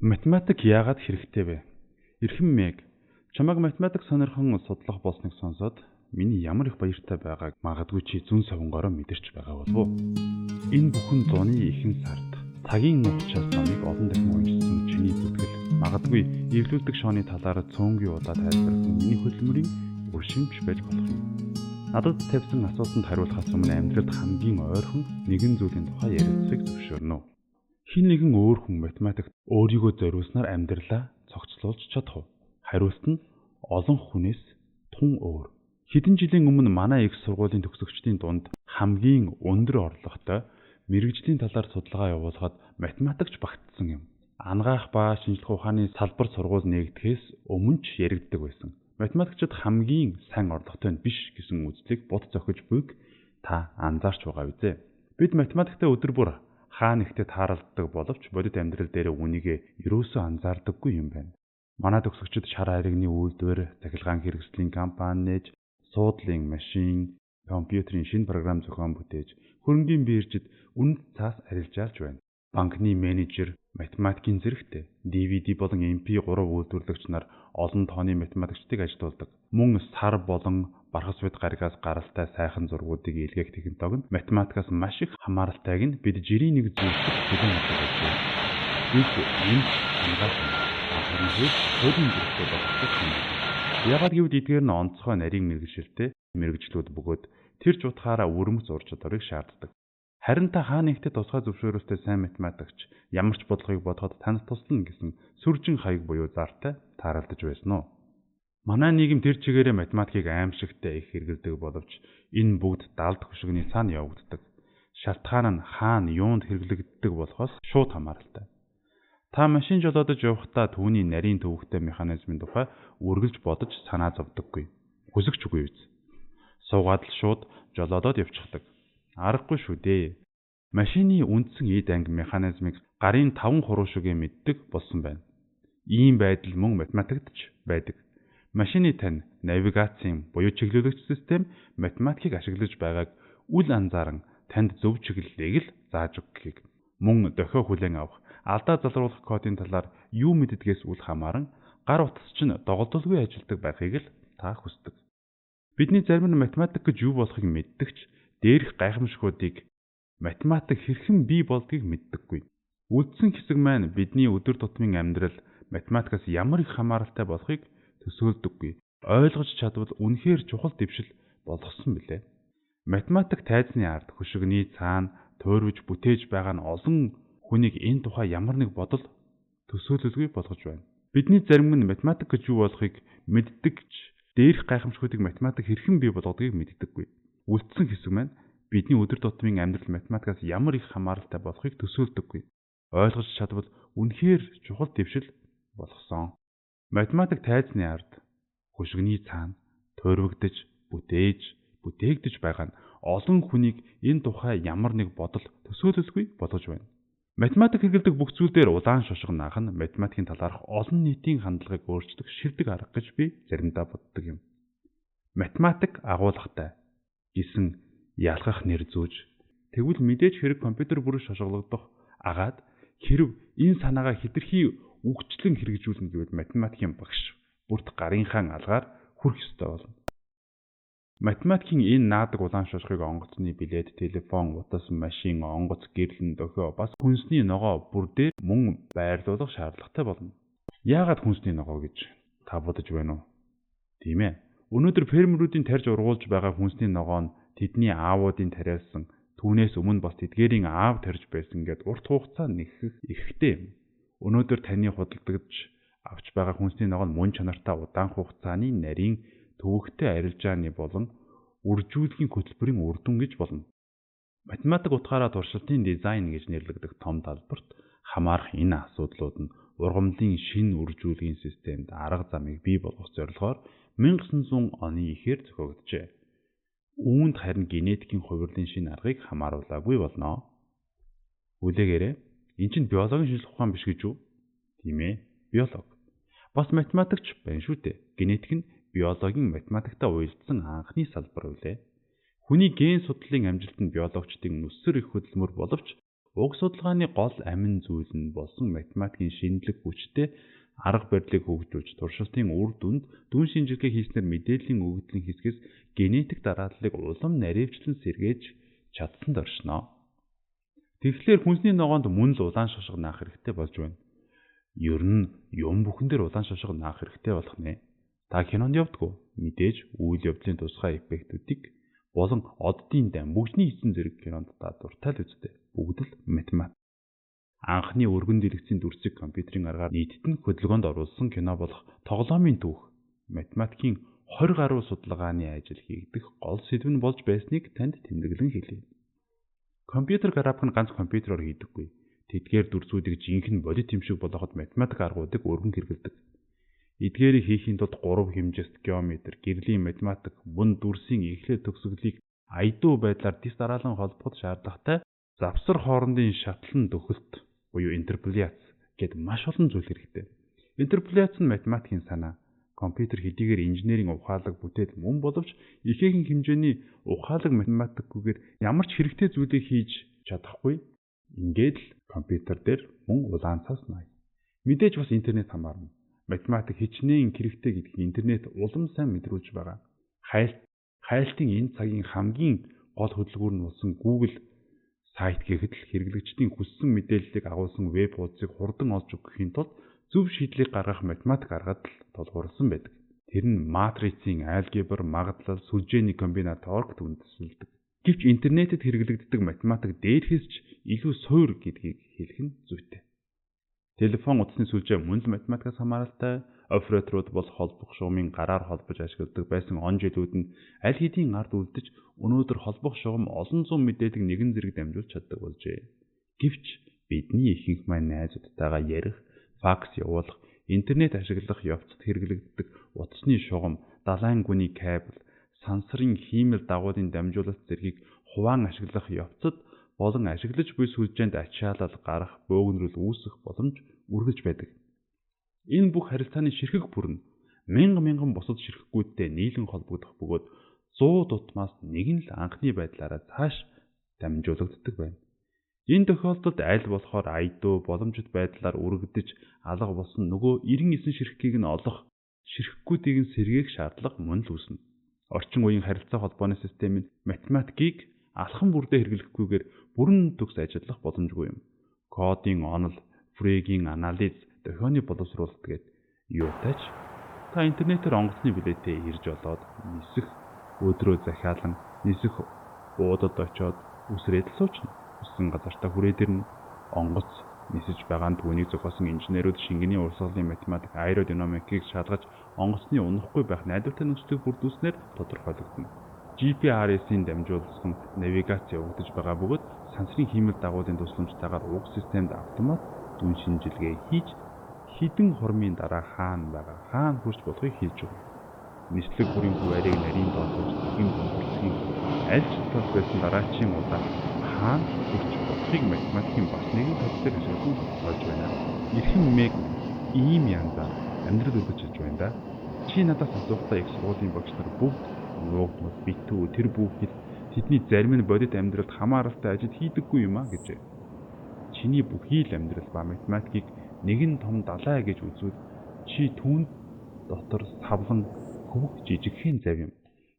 Математик яагаад хэрэгтэй вэ? Эрхэм Мэг, чамайг математик сонирхон судлах болсныг сонсоод миний ямар их баяртай байгааг магадгүй чи зүүн совингороо мэдэрч байгаа болов уу? Энэ бүхэн зуны ихэнх сард цагийн нухчаас намайг олон дахин уншсан чиний зүтгэл магадгүй эвлүүлдэг шооны талаар цөөнгийн удаа тайлбарласан миний хөдөлмөрийн өршимж байж болох юм. Надад тавьсан асуултанд хариулахаас өмнө амьдралд хамгийн ойрхон нэгэн зүйлийн тухай ярилцахыг зөвшөөрнө. Хин нэгэн өөр хүн математикт өөрийгөө зориулснаар амьдралаа цогцлуулж чадах уу? Хариулт нь олон хүнээс тун өөр. Хэдэн жилийн өмнө манай их сургуулийн төгсөгчдийн дунд хамгийн өндөр орлоготой мэрэгжлийн талаар судалгаа явуулахад математикч багтсан юм. Ангаах ба шинжлэх ухааны салбар сургууль нээгдэхээс өмнө ч яригддаг байсан. Математикчид хамгийн сайн орлоготой нь биш гэсэн үзлийг бут зохиж буйг та анзаарч байгаа үү? Бид математиктэй өдөр бүр хаа нэгтээ тааралддаг боловч бодит амьдрал дээр үнийгээ юусоо анзаардаггүй юм байна. Манай төгсөгчид шар харигны үйлдвэр, цахилгаан хэрэгслийн компани нээж, суудлын машин, компьютерийн шинэ програм зохион бүтээж, хөрөнгийн биржид үнэт цаас арилжаалж байна. Банкны менежер математикийн зэрэгтэй, DVD болон MP3 үйлдвэрлэгч нар олон тооны математикчдыг ажилуулдаг. Мөн сар болон бархас вэд гаригаас гаралтай сайхан зургуудыг илгээх технологи нь математикаас маш их хамааралтайг нь бид жирийн нэг зүйлсэд хүлээн авч байна. Бид энэ анхаарсан хөрөнгөд хөрөнгө хэрэгтэй болох юм. Яагаад гэвэл эдгээр нь онцгой нарийн мэргэжилтэй мэргэжлүүд бөгөөд тэр ч утгаараа өрмөц ур чадварыг шаарддаг. Харин та хаа нэгтээ тусгай зөвшөөрөлтөй сайн математикч ямар ч бодлогыг бодоход танд туслана гэсэн сүржин хаяг буюу зартай тааралдаж байсан уу? Манай нийгэм тэр чигээрээ математикийг аимшигтай их хэрэглэдэг боловч энэ бүгд далд хөшгөний цаана явагддаг. Шалтгаан нь хаана юунд хэрэглэгддэг болохоос шууд хамааралтай. Та машин жолоодож явахдаа түүний нарийн төвөгтэй механизмын тухай үргэлж бодож санаа зовдөггүй. Хүсэгч үгүй биз? Суугаад л шууд жолоодоод явчихдаг. Аргагүй шүү дээ. Машины үндсэн эд анги механизмыг гарын 5 хуруушигээ мэддэг болсон байна. Ийм байдал мөн математикт ч байдаг. Машины тань навигацийн буюу чиглүүлэгч систем математикийг ашиглаж байгааг үл анзааран танд зөв чиглэлийг л зааж өгөхийг мөн дохио хүлээн авах алдаа залруулах кодын талаар юу мэддгээс үл хамааран гар утас чинь доголдолгүй ажилладаг байхыг л та хүсдэг. Бидний зарим нь математик гэж юу болохыг мэддэгч дээрх гайхамшгуудыг математик хэрхэн бий болдгийг мэддэггүй. Үлдсэн хэсэг маань бидний өдөр тутмын амьдрал математикаас ямар их хамааралтай болохыг төсөөлдөггүй. Ойлгож чадвал үнэхээр чухал дэвшил болгосон билээ. Математик тайзны ард хөшгөний цаана туйрвж бүтээж байгаа нь олон хүнийг энэ тухай ямар нэг бодол төсөөлөлгүй болгож байна. Бидний зарим нь математик гэж юу болохыг мэддэгч дээрх гайхамшгуудыг математик хэрхэн бий болгодгийг мэддэггүй. Үлдсэн хэсэг маань бидний өдөр тутмын амьдрал математикаас ямар их хамааралтай болохыг төсөөлдөггүй. Ойлгож чадвал үнэхээр чухал дэвшил болгосон. Математик тайзны ард хөшгөний цаана туйрвагдж, бүтээгдэж байгаа нь олон хүнийг энэ тухай ямар нэг бодол төсөөлөлгүй болгож байна. Математик хэрэглэдэг бүх зүйлээр улаан шошго наах нь математикийн талаарх олон нийтийн хандлагыг өөрчлөх шилдэг арга гэж би заримдаа боддог юм. Математик агуулгатай гэсэн ялгах нэр зүүж тэгвэл мэдээж хэрэг компьютер бүр шошгологдох агаад хэрв энэ санаагаа хэтэрхий үгчлэн хэрэгжүүлнэ гэвэл математикийн багш бүрт гарынхаа алгаар хүрэх ёстой болно. Математикийн энэ наадаг улаан шошгыг онгоцны билет, телефон, утас, машин, онгоц, гэрлэн, дохио бас хүнсний ногоо бүр дээр мөн байрлуулах шаардлагатай болно. Яагаад хүнсний ногоо гэж та бодож байна уу? Тийм ээ. Өнөөдөр фермерүүдийн тарьж ургуулж байгаа хүнсний ногоо нь тэдний аавуудын тариалсан, түүнээс өмнө бас тэдгээрийн аав тарьж байсан гэд урт хугацаа нэхэх эрхтэй юм. Өнөөдөр таны худалдаж авч байгаа хүнсний ногоо нь мөн чанартай удаан хугацааны нарийн төвөгтэй арилжааны болон үржүүлгийн хөтөлбөрийн үр дүн гэж болно. Математик утгаараа туршилтын дизайн гэж нэрлэгдэх том талбарт хамаарах энэ асуудлууд нь ургамлын шинэ үржүүлгийн системд арга замыг бий болгох зорилгоор 1900 оны эхээр зохиогджээ. Үүнд харин генетикийн хувирлын шинэ аргыг хамааруулаагүй болно. Үлээгээрээ энэ чинь биологийн шинжлэх ухаан биш гэж үү? Тийм ээ, биолог. Бас математикч байна шүү дээ. Генетик нь биологийн математиктай уялдсан анхны салбар үлээ. Хүний ген судлалын амжилт нь биологчдын өсөр их хөдөлмөр боловч Уг судалгааны гол амин зүйл нь болсон математикийн шинжлэх хүчтэй арга барилыг хөгжүүлж туршилтын үр дүнд дүн шинжилгээ хийснээр мэдээллийн өгөгдлийн хэсгээс генетик дараадлалыг улам наривчлан сэргээж чадсанд оршино. Тэгэхээр хүнсний ногоонд мөн л улаан шошго наах хэрэгтэй болж байна. Ер нь юм бүхэн дээр улаан шошго наах хэрэгтэй болох нэ. Та кинонд явдггүй. Мэдээж үйл явдлын тусгай эффектүүдийг болон оддын дан бүгдний эзэн зэрэг кинонд та дуртай л үзтээ. Бүгд л математик. Анхны өргөн дэлгэцийн дүрсийг компьютерийн аргаар нийтэд нь хөдөлгөөнд оруулсан кино болох тоглоомын түүх математикийн 20 гаруй судалгааны ажил хийгдэх гол сэдв нь болж байсныг танд тэмдэглэн хэлье. Компьютер график нь ганц компьютероор хийдэггүй. Тэдгээр дүрсүүдийг жинхэнэ бодит юм шиг болгоход математик аргуудыг өргөн хэрэглэдэг. Эдгээрийг хийхийн тулд 3 хэмжээст геометр, гэрлийн математик, мөн дүрсийн эхлэл төгсгөлийг аядуу байдлаар дис дараалан холбоход шаардлагатай завсар хоорондын шатлан төхөлт буюу интерполяц гэд маш олон зүйл хэрэгтэй. Интерполяц нь математикийн санаа. Компьютер хэдийгээр инженерийн ухаалаг бүтээл мөн боловч ихээхэн хэмжээний ухаалаг математикгүйгээр ямар ч хэрэгтэй зүйлийг хийж чадахгүй. Ингээд л компьютер дээр мөн улаан цас най. Мэдээж бас интернет хамаарна. Математик хичнээн хэрэгтэй гэдгийг интернет улам сайн мэдрүүлж байгаа. Хайлтын энэ цагийн хамгийн гол хөдөлгүүр нь болсон Google сайт гэхэд л хэрэглэгчдийн хүссэн мэдээллийг агуулсан веб хуудсыг хурдан олж өгөхийн тулд зөв шийдлийг гаргах математик аргад л тулгуурласан байдаг. Тэр нь матрицын алгебр, магадлал, сүлжээний комбинаторикт үндэслэдэг. Гэвч интернетэд хэрэглэгддэг математик дээрхээс ч илүү суур гэдгийг хэлэх нь зүйтэй. Телефон утасны сүлжээ мөн л математикаас хамааралтай. Операторууд бол холбох шугамын гараар холбож ашигладаг байсан он жилүүд нь аль хэдийн ард үлдэж өнөөдөр холбох шугам олон зуун мэдээллийг нэгэн зэрэг дамжуулж чаддаг болжээ. Гэвч бидний ихэнх маань найзуудтайгаа ярих, факс явуулах, интернет ашиглах явцад хэрэглэгддэг утасны шугам, далайн гүний кабель, сансрын хиймэл дагуулын дамжуулалт зэргийг хуваан ашиглах явцад болон ашиглаж буй сүлжээнд ачаалал гарах, бөөгнөрөл үүсэх боломж үргэлж байдаг. Энэ бүх харилцааны ширхэг бүр нь мянган бусад ширхэггүйдтэй нийлэн холбогдох бөгөөд 100 дутмаас нэг нь л анхны байдлаараа цааш дамжуулагддаг байна. Энэ тохиолдолд аль болохоор аядуу боломжит байдлаар үргэлдэж алга болсон нөгөө 99 ширхгийг нь олох, ширхэггүүдийг нь сэргээх шаардлага мөн л үүснэ. Орчин үеийн харилцаа холбооны систем нь математикийг алхам бүрдээ хэрэглэхгүйгээр бүрэн төгс ажиллах боломжгүй юм. Кодын онол, Фрейгийн анализ, дохионы боловсруулалт гээд юутайч та интернетээр онгоцны билетээ ирж олоод нисэх, өдрөө захиалан нисэх уудад очоод үсрээд л суучна. Хүссэн газартаа хүрээд ирнэ. Онгоц нисэж байгаа түүнийг зохиосон инженерүүд шингэний урсгалын математик аэродинамикийг шалгаж онгоцны унахгүй байх найдвартай нөхцөлийг бүрдүүлснээр тодорхойлогдно. GPS-ийн дамжуулсан навигац явагдаж байгаа бөгөөд сансрын хиймэл дагуулын тусламжтайгаар уг системд автомат дүн шинжилгээ хийж хідэн хормын дараа хаана хүрч болохыг хэлж өгнө. Нислэг бүрийн хуваарийг нарийн доолж зөвхөн контролын аль ч тал байсан дараачийн удаа хаана хүрч болохыг математикийн бас нэгэн төслөөр ашиглан болж байна. Эрхэм мэг ийм янзаар амьдрал үргэлжлэж байна да. Чи надаас асуухдаа их сургуулийн багш нар бүгд нуугдмал битүү тэр бүхэл тэдний зарим нь бодит амьдралд хамааралтай ажил хийдэггүй юм а гэж. Чиний бүхий л амьдрал ба математикийг нэгэн том далай гэж үзвэл чи түүнд дотор савлан хөвг жижигхэн зав юм.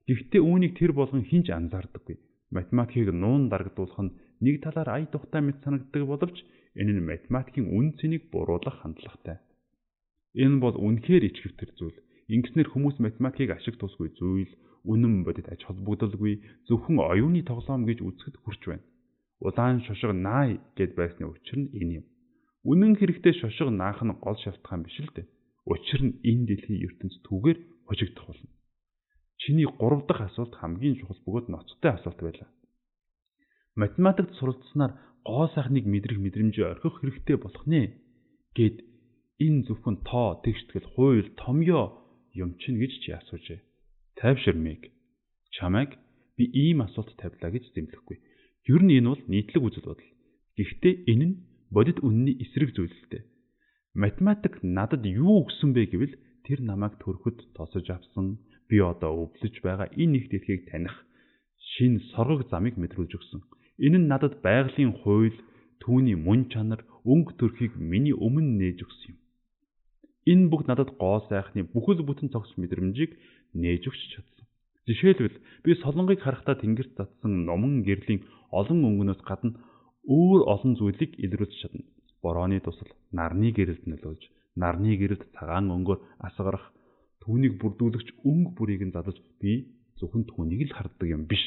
Гэхдээ үүнийг тэр болгон хинж анзаардаггүй. Математикийг нуун дарагдуулах нь нэг талаар ая тухтай мэт санагддаг боловч энэ нь математикийн үн цэнийг буруулах хандлагатай. Энэ бол үнэхээр ичгэвтер зүйл. Ингэснээр хүмүүс математикийг ашиг тусгүй зүйл, үнэн бодит аж холбогдолгүй зөвхөн оюуны тоглоом гэж үзэхэд хүрч байна. Улаан шошго наай гэд байсны учир нь энэ юм. Үнэн хэрэгтээ шошго наах нь гол шалтгаан биш л дээ. Учир нь энэ дэлхийн ертөнц түүгээр хожигдох болно. Чиний 3 дахь асуулт хамгийн чухал бөгөөд ноцтой асуулт байлаа. Математикт суралцсанаар гоо сайхныг мэдрэх мэдрэмжээ орхих хэрэгтэй болох нэ гэд энэ зөвхөн тоо, тэгштгэл, хууль, томьёо юм чинь гэж чи асуужээ. Тайвширмыг чамайг би ийм асуулт тавилаа гэж зэмлэхгүй. Ер нь энэ бол нийтлэг үзэл бодол. Гэхдээ энэ нь бодит үнний эсрэг зүйл л дээ. Математик надад юу өгсөн бэ гэвэл тэр намайг төрөхөд тосож авсан, би одоо өвлөж байгаа энэ их дэлхийг таних шин соргог замыг мэдрүүлж өгсөн. Энэ нь надад байгалийн хууль, Түүний мөн чанар, өнгө төрхийг миний өмнө нээж өгсөн юм. Энэ бүх надад гоо сайхны бүхэл бүтэн цогц мэдрэмжийг нээж өгч чадсан. Жишээлбэл би солонгыг харахтаа тэнгэрт татсан номон гэрлийн олон өнгөнөөс гадна өөр олон зүйлийг илрүүлж чадна. Борооны тусал нарны гэрэлд нөлөөлж, нарны гэрэлд цагаан өнгөөр асгарах, түүнийг бүрдүүлэгч өнгө бүрийг нь задаж би зөвхөн түүнийг л харддаг юм биш.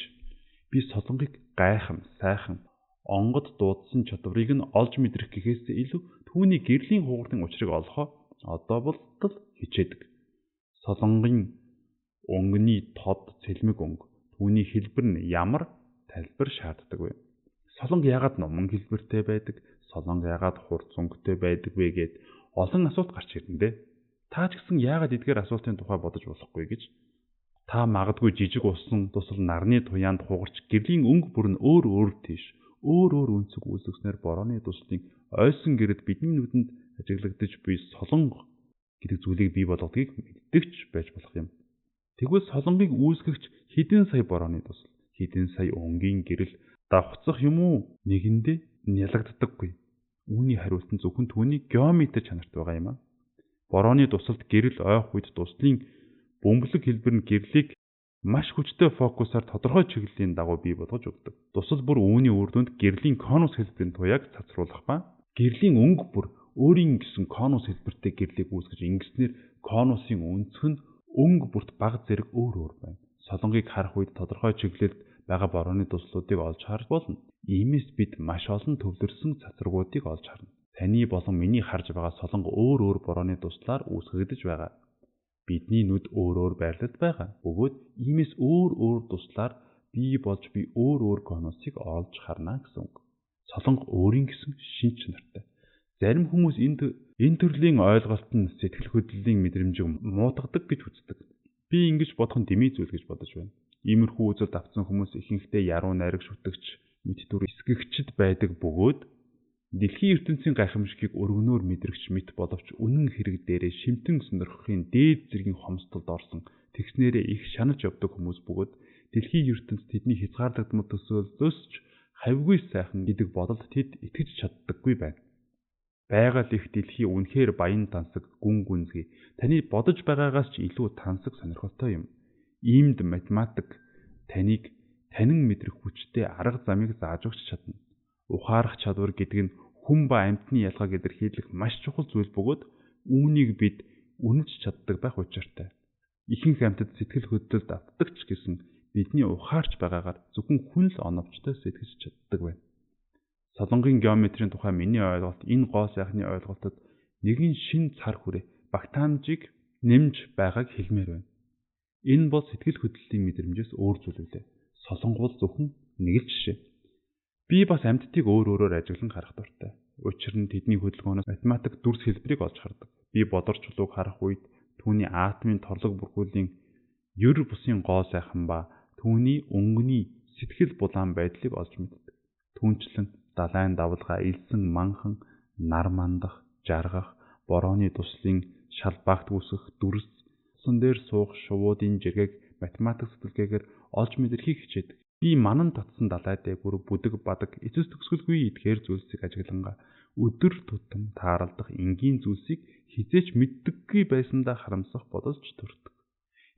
Би солонгыг гайхам, сайхан, онгод дуудсан чадварыг нь олж мэдрэх гэхээс илүү түүний гэрлийн хугартын учрыг олохоо одоо болтол хичээдэг. Солонгын өнгөний тод цэлмэг өнгө, түүний хэлбэр нь ямар тайлбар шаарддаг вэ? Солонго яагаад номон хэлбэртэй байдаг? Солонго яагаад хурц өнгөтэй байдаг вэ гэд олон асуулт гарч ирнэ дээ. Та ч гэсэн яагаад эдгээр асуултын тухай бодож болохгүй гэж? Та магадгүй жижиг усан тусал нарны туяанд хугарч гэрлийн өнгө бүр нь өөр тийш өөр үнцэг үүсгэснээр борооны туслын ойсон гэрэд бидний нүдэнд ажиглагдаж буй солонго гэдэг зүйлийг бий болгодгийг мэддэгч байж болох юм. Тэгвэл солонгыг үүсгэгч хэдэн сая борооны тусал, хэдэн сая өнгийн гэрэл давхцах юм уу? Нэгэндээ нялагддаггүй. Үүний хариулт нь зөвхөн түүний геометри чанарт байгаа юм аа. Борооны тусалд гэрэл ойх үед туслын бөмбөлөг хэлбэр нь гэрлийг маш хүчтэй фокусаар тодорхой чиглэлийн дагуу бий болгож өгдөг. Тусал бүр үүний үр дүнд гэрлийн конус хэлбэрийн туяаг цацруулах ба гэрлийн өнгө бүр өөрийн гэсэн конус хэлбэртэй гэрлийг үүсгэж ингэснээр конусын өнцөг нь өнгө бүрт бага зэрэг өөр байна. Солонгыг харах үед тодорхой чиглэлд байгаа борооны туслуудыг олж харж болно. Иймээс бид маш олон төвлөрсөн цацрагуудыг олж харна. Таны болон миний харж байгаа солонго өөр борооны туслаар үүсгэгдэж байгаа. Бидний нүд өөр байрлалд байгаа. Бөгөөд иймээс өөр туслаар бий болж би өөр конусыг олж харна гэсэн үг. Солонго өөрийн гэсэн шин чанартай. Зарим хүмүүс энэ төрлийн ойлголт нь сэтгэл хөдлөлийн мэдрэмжийг муутгадаг гэж үздэг. Би ингэж бодох нь дэмий зүйл гэж бодож байна. Иймэрхүү үзэлд авсан хүмүүс ихэнхдээ яруу найраг шүтгч, мэд дүр эсгэгчд байдаг бөгөөд дэлхийн ертөнцийн гайхамшигыг өргөнөөр мэдрэгч мэт боловч үнэн хэрэг дээрээ шимтэн сонирхохын дээд зэргийн хомсдолд орсон тэгснээрээ их шанаж явдаг хүмүүс бөгөөд дэлхийн ертөнц тэдний хязгаарлагдмал төсөөллөөс ч хавьгүй сайхан гэдэг бодолд тэд итгэж чаддаггүй байна. Байгаль их дэлхий үнэхээр баян тансаг, гүн гүнзгий, таны бодож байгаагаас ч илүү тансаг сонирхолтой юм. Иймд математик таныг танин мэдрэх хүчтэй арга замыг зааж өгч чадна. Ухаарах чадвар гэдэг нь хүн ба амьтны ялгааг илэрхийлэх маш чухал зүйл бөгөөд үүнийг бид үнэлж чаддаг байх учиртай. Ихэнх амьтад сэтгэл хөдлөлд автдаг ч гэсэн бидний ухаарч байгаагаар зөвхөн хүн л оновчтой сэтгэж чаддаг байна. Солонгийн геометрийн тухай миний ойлголт энэ гоо сайхны ойлголтод нэгэн шин цар хүрээ багтаамжийг нэмж байгааг хэлмээр байна. Энэ бол сэтгэл хөдлөлийн мэдрэмжээс өөр зүйл үлээ. Солонго бол зөвхөн нэг л жишээ. Би бас амьтдыг өөрөөр ажиглан харах дуртай. Учир нь тэдний хөдөлгөөнөөс математик дүрс хэлбэрийг олж хардаг. Би бодорч чулууг харах үед түүний атомын торлог бүрхүүлийн ер бусын гоо сайхан ба түүний өнгөний сэтгэл булаан байдлыг олж мэддэг. Түүнчлэн далайн давлгаа илсэн манхан, нар мандах, жаргах, борооны туслын шалбаагт үсгэх дүрс, усан дээр суух шувуудын жиргэг математик сэтгэлгээгээр олж мэдрэхийг хичээдэг. Би манан татсан далай дээгүүр бүдэг бадаг эцэс төгсгөлгүй эдгээр зүйлсийг ажиглангаа өдөр тутам тааралдах энгийн зүйлсийг хизээч мэддэггүй байсандаа харамсах бодолж төрдөг.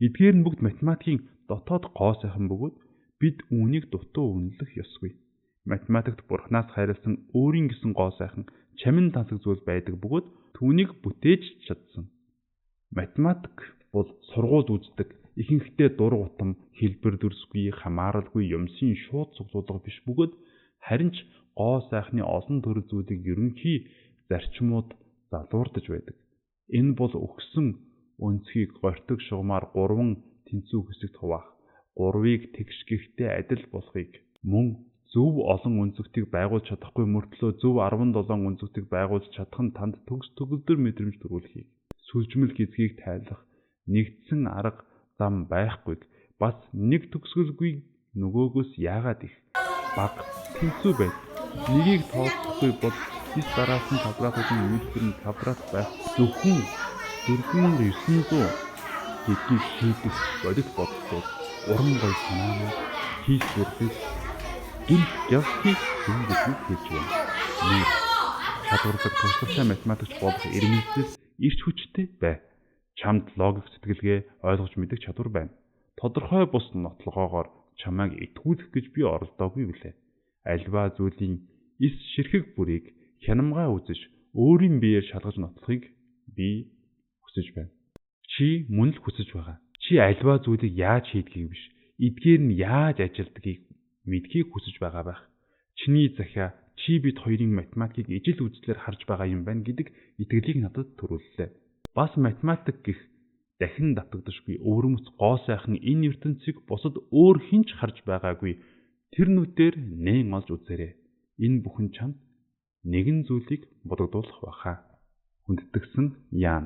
Эдгээр нь бүгд математикийн дотоод гоо сайхан бөгөөд бид үүнийг дутуу үнэлэх ёсгүй. Математикт бурхнаас хайрласан өөрийн гэсэн гоо сайхан чамин тансаг зүйл байдаг бөгөөд түүнийг бүтээж чадсан. Математик бол сургуульд үздэг ихэнхдээ дур гутам, хэлбэр дүрсгүй, хамааралгүй юмсын шууд цуглуулга биш бөгөөд харин ч гоо сайхны олон төрөл зүйлийг ерөнхий зарчмууд залуурдаж байдаг. Энэ бол өгсөн өнцгийг гортог шугамар 3 тэнцүү хэсэгт хуваах, 3-ыг тэгшгэхтэй адил болохыг мөн зөв олон үнцгтийг байгуулж чадахгүй мөртлөө зөв 17 үнцгтийг байгуулж чадах нь танд төгс төгөлдөр мэдрэмж төрүүлэхийг, сүлжмэл гизгийг тайлах нэгдсэн арга зам байхгүйг бас нэг төгсгөлгүй нөгөөгөөс яагаад их бага тэнцүү байд. Нэгийг тооцохгүй бол дис дараах нь квадратын үйлдвэрийн квадрат байх зөвхөн 4900 гэдгийг шийдэх бодит бодлоо уран гой санааны хийх бүрдэл гинт явахыг хэлж байна. нэг чадварлаг туршлагатай математикч болох ирмэлзэл ирч хүчтэй бай. Чамд логик сэтгэлгээ ойлгож мэдэх чадвар байна. Тодорхой бус нотлогоогоор чамайг итгүүлэх гэж би оролдоогүй билээ. Альва зүйлийн эс ширхэг бүрийг хянамгаа үзэж өөрийн биеэр шалгаж нотлохыг би хүсэж байна. Чи мөн л хүсэж байгаа. Чи альва зүйлийг яаж хийдгийг биш, эдгээр нь яаж ажилдгийг мэдхийг хүсэж байгаа байх. Чиний захиа чи бид хоёрын математикийг ижил үзлээр харж байгаа юм байна гэдэг итгэлийг надад төрүүллээ. Бас математик гэх дахин давтагдашгүй өвөрмөц гоо сайхан энэ ертөнцийг бусад өөр хинч харж байгаагүй тэр нүдээр нээн олж үзээрэй. Энэ бүхэн чамд нэгэн зүйлийг бодогдуулах баха. Хүндэтгсэн Ян.